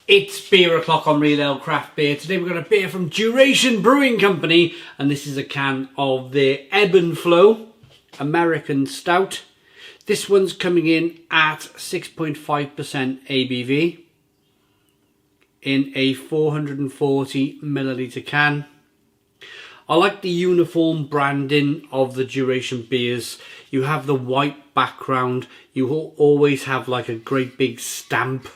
It's beer o'clock on Real Ale Craft Beer. Today we've got a beer from Duration Brewing Company, and this is a can of their Ebb and Flow American Stout. This one's coming in at 6.5% ABV in a 440 milliliter can. I like the uniform branding of the Duration beers. You have the white background. You always have like a great big stamp.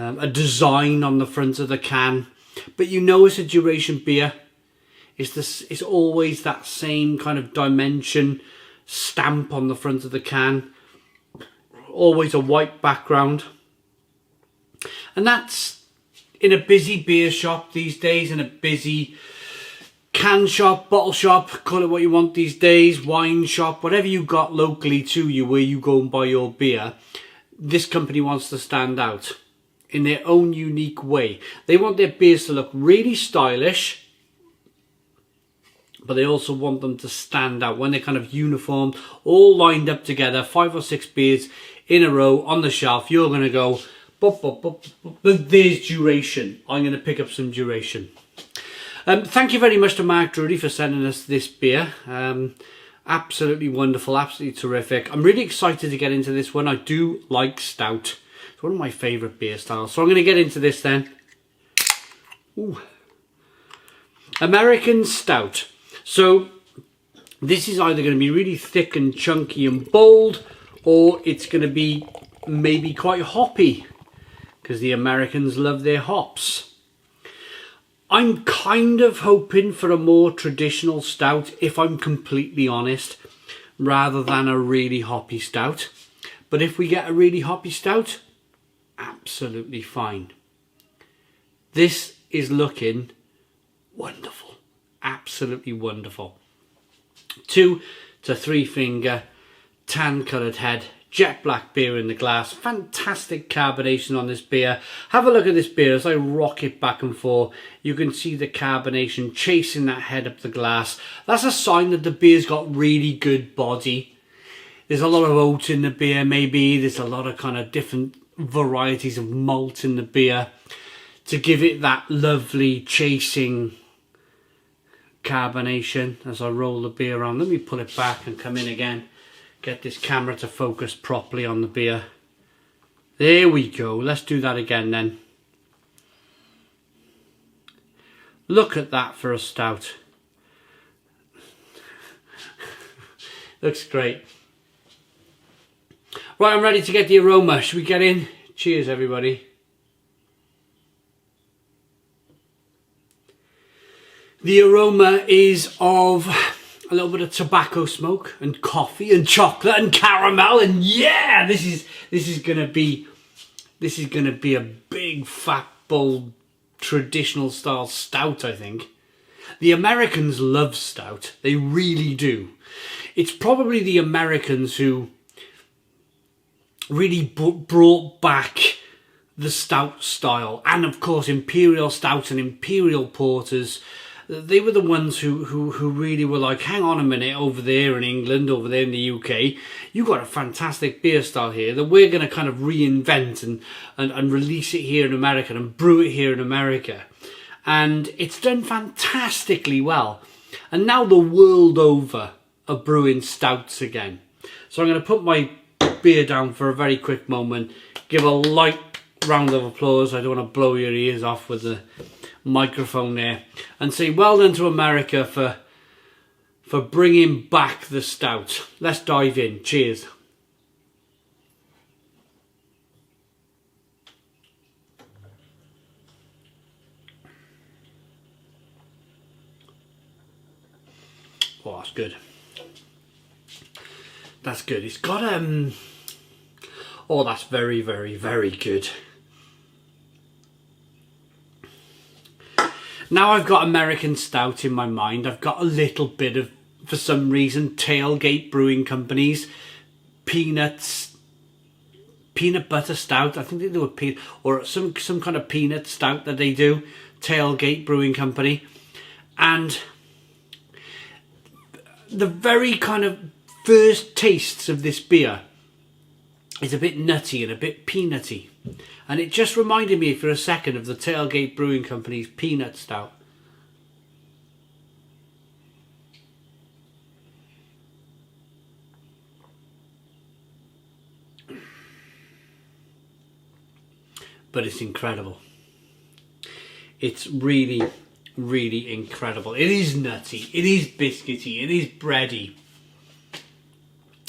A design on the front of the can, but you know it's a Duration beer. It's always that same kind of dimension stamp on the front of the can. Always a white background, and that's in a busy beer shop these days, in a busy can shop, bottle shop, call it what you want these days, wine shop, whatever you got locally to you where you go and buy your beer. This company wants to stand out in their own unique way. They want their beers to look really stylish, but they also want them to stand out when they're kind of uniformed, all lined up together, 5 or 6 beers in a row on the shelf. You're going to go, but there's Duration. I'm going to pick up some Duration. Thank you very much to Mark Drury for sending us this beer. Absolutely wonderful, absolutely terrific. I'm really excited to get into this one. I do like Stout. It's one of my favourite beer styles. So I'm going to get into this then. Ooh. American Stout. So this is either going to be really thick and chunky and bold, or it's going to be maybe quite hoppy, because the Americans love their hops. I'm kind of hoping for a more traditional stout, if I'm completely honest, rather than a really hoppy stout. But if we get a really hoppy stout, absolutely fine. This is looking wonderful, absolutely wonderful. 2 to 3 finger, tan coloured head, jet black beer in the glass. Fantastic carbonation on this beer. Have a look at this beer as I rock it back and forth. You can see the carbonation chasing that head up the glass. That's a sign that the beer's got really good body. There's a lot of oat in the beer, maybe. There's a lot of kind of different varieties of malt in the beer to give it that lovely chasing carbonation. As I roll the beer around, let me pull it back and come in again, get this camera to focus properly on the beer. There we go. Let's do that again then. Look at that for a stout. Looks great. Right, I'm ready to get the aroma. Should we get in? Cheers, everybody. The aroma is of a little bit of tobacco smoke and coffee and chocolate and caramel, and yeah, this is gonna be a big fat bold traditional style stout. I think the Americans love stout. They really do. It's probably the Americans who really brought back the stout style, and of course imperial stout and imperial porters. They were the ones who really were like, hang on a minute, over there in England, over there in the UK, you got a fantastic beer style here that we're going to kind of reinvent and release it here in America and brew it here in America. And it's done fantastically well. And now the world over are brewing stouts again. So I'm going to put my beer down for a very quick moment, give a light round of applause. I don't want to blow your ears off with the microphone there, and say well done to America for bringing back the stout. Let's dive in. Cheers. Oh, that's good. That's good. It's got oh, that's very, very, very good. Now I've got American Stout in my mind. I've got a little bit of, for some reason, Tailgate Brewing Company's peanut butter stout. I think they do a peanut, or some kind of peanut stout that they do. Tailgate Brewing Company. And the very kind of first tastes of this beer is a bit nutty and a bit peanutty. And it just reminded me for a second of the Tailgate Brewing Company's Peanut Stout. But it's incredible. It's really, really incredible. It is nutty, it is biscuity, it is bready.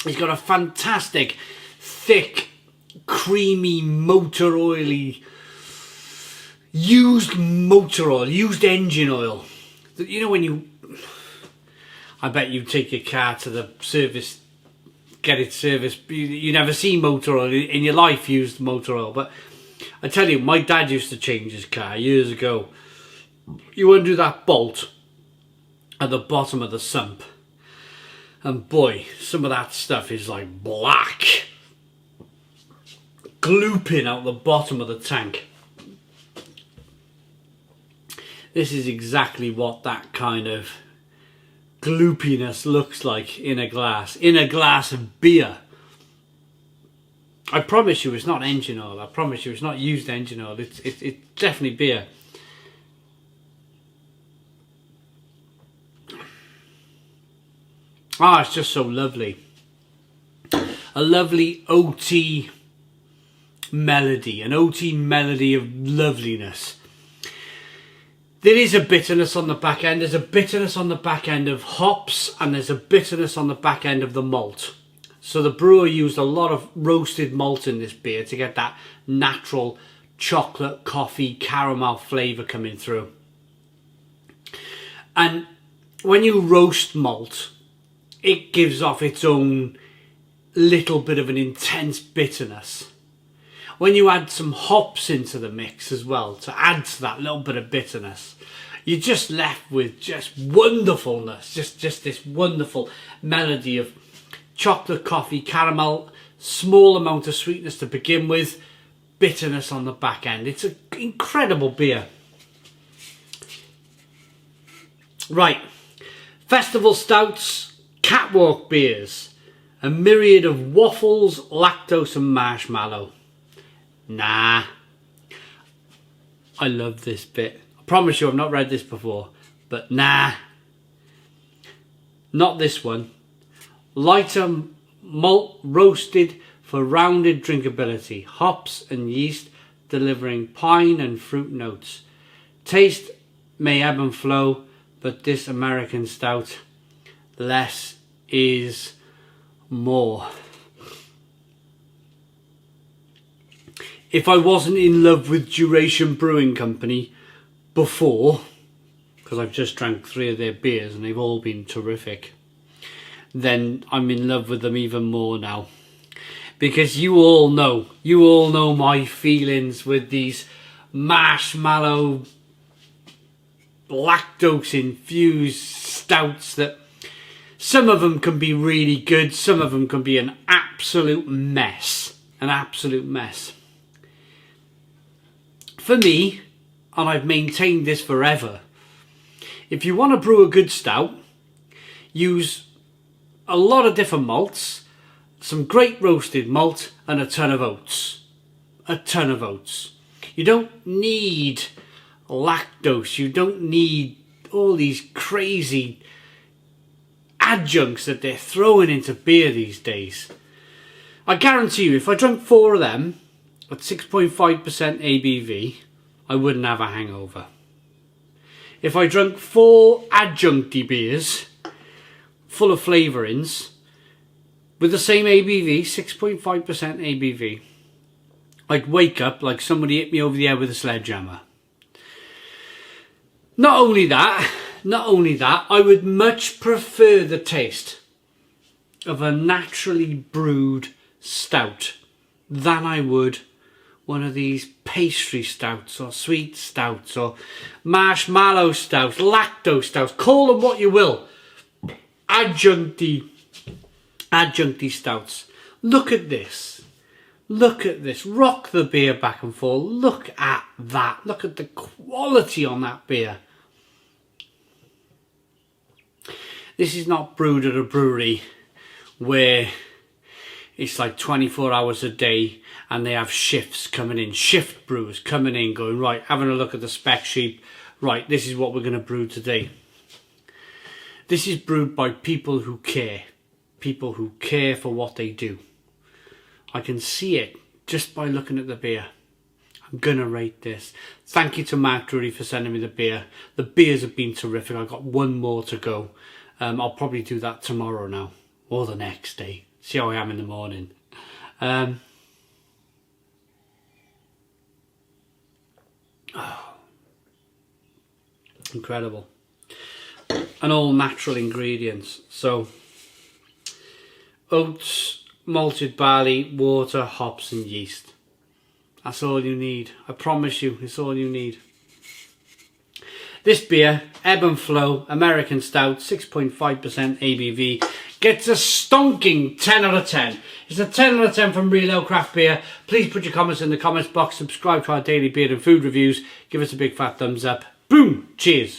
It's got a fantastic, thick, creamy, motor oily, used motor oil, used engine oil. You know when you, I bet you take your car to the service, get it serviced, you never see motor oil in your life, used motor oil, but I tell you, my dad used to change his car years ago. You undo that bolt at the bottom of the sump, and boy, some of that stuff is like black, glooping out the bottom of the tank. This is exactly what that kind of gloopiness looks like in a glass of beer. I promise you it's not engine oil. I promise you it's not used engine oil. It's definitely beer. Ah, it's just so lovely. A lovely oaty melody. An oaty melody of loveliness. There is a bitterness on the back end. There's a bitterness on the back end of hops, and there's a bitterness on the back end of the malt. So the brewer used a lot of roasted malt in this beer to get that natural chocolate, coffee, caramel flavour coming through. And when you roast malt, it gives off its own little bit of an intense bitterness. When you add some hops into the mix as well, to add to that little bit of bitterness, you're just left with just wonderfulness, just this wonderful melody of chocolate, coffee, caramel, small amount of sweetness to begin with, bitterness on the back end. It's an incredible beer. Right, festival stouts, catwalk beers, a myriad of waffles, lactose and marshmallow. Nah, I love this bit. I promise you I've not read this before, but nah, not this one. Lighter malt roasted for rounded drinkability. Hops and yeast delivering pine and fruit notes. Taste may ebb and flow, but this American stout, less is more. If I wasn't in love with Duration Brewing Company before, because I've just drank 3 of their beers and they've all been terrific, then I'm in love with them even more now. Because you all know my feelings with these marshmallow, lactose infused stouts, that some of them can be really good, some of them can be an absolute mess. An absolute mess. For me, and I've maintained this forever, if you want to brew a good stout, use a lot of different malts, some great roasted malt, and a ton of oats. A ton of oats. You don't need lactose, you don't need all these crazy adjuncts that they're throwing into beer these days. I guarantee you, if I drank 4 of them at 6.5% ABV, I wouldn't have a hangover. If I drank 4 adjuncty beers full of flavourings with the same ABV, 6.5% ABV, I'd wake up like somebody hit me over the head with a sledgehammer. Not only that, I would much prefer the taste of a naturally brewed stout than I would one of these pastry stouts or sweet stouts or marshmallow stouts, lactose stouts, call them what you will. Adjuncty stouts. Look at this. Look at this. Rock the beer back and forth. Look at that. Look at the quality on that beer. This is not brewed at a brewery where it's like 24 hours a day, and they have shifts coming in, shift brewers coming in, going, right, having a look at the spec sheet, right, this is what we're going to brew today. This is brewed by people who care for what they do. I can see it just by looking at the beer. I'm gonna rate this. Thank you to Mark Drury for sending me the beer. The beers have been terrific. I've got one more to go. I'll probably do that tomorrow now, or the next day. See how I am in the morning. Incredible. And all natural ingredients. So, oats, malted barley, water, hops and yeast. That's all you need. I promise you, it's all you need. This beer, Ebb and Flow American Stout, 6.5% ABV, gets a stonking 10 out of 10. It's a 10 out of 10 from Real Ale Craft Beer. Please put your comments in the comments box, subscribe to our daily beer and food reviews, give us a big fat thumbs up. Boom! Cheers!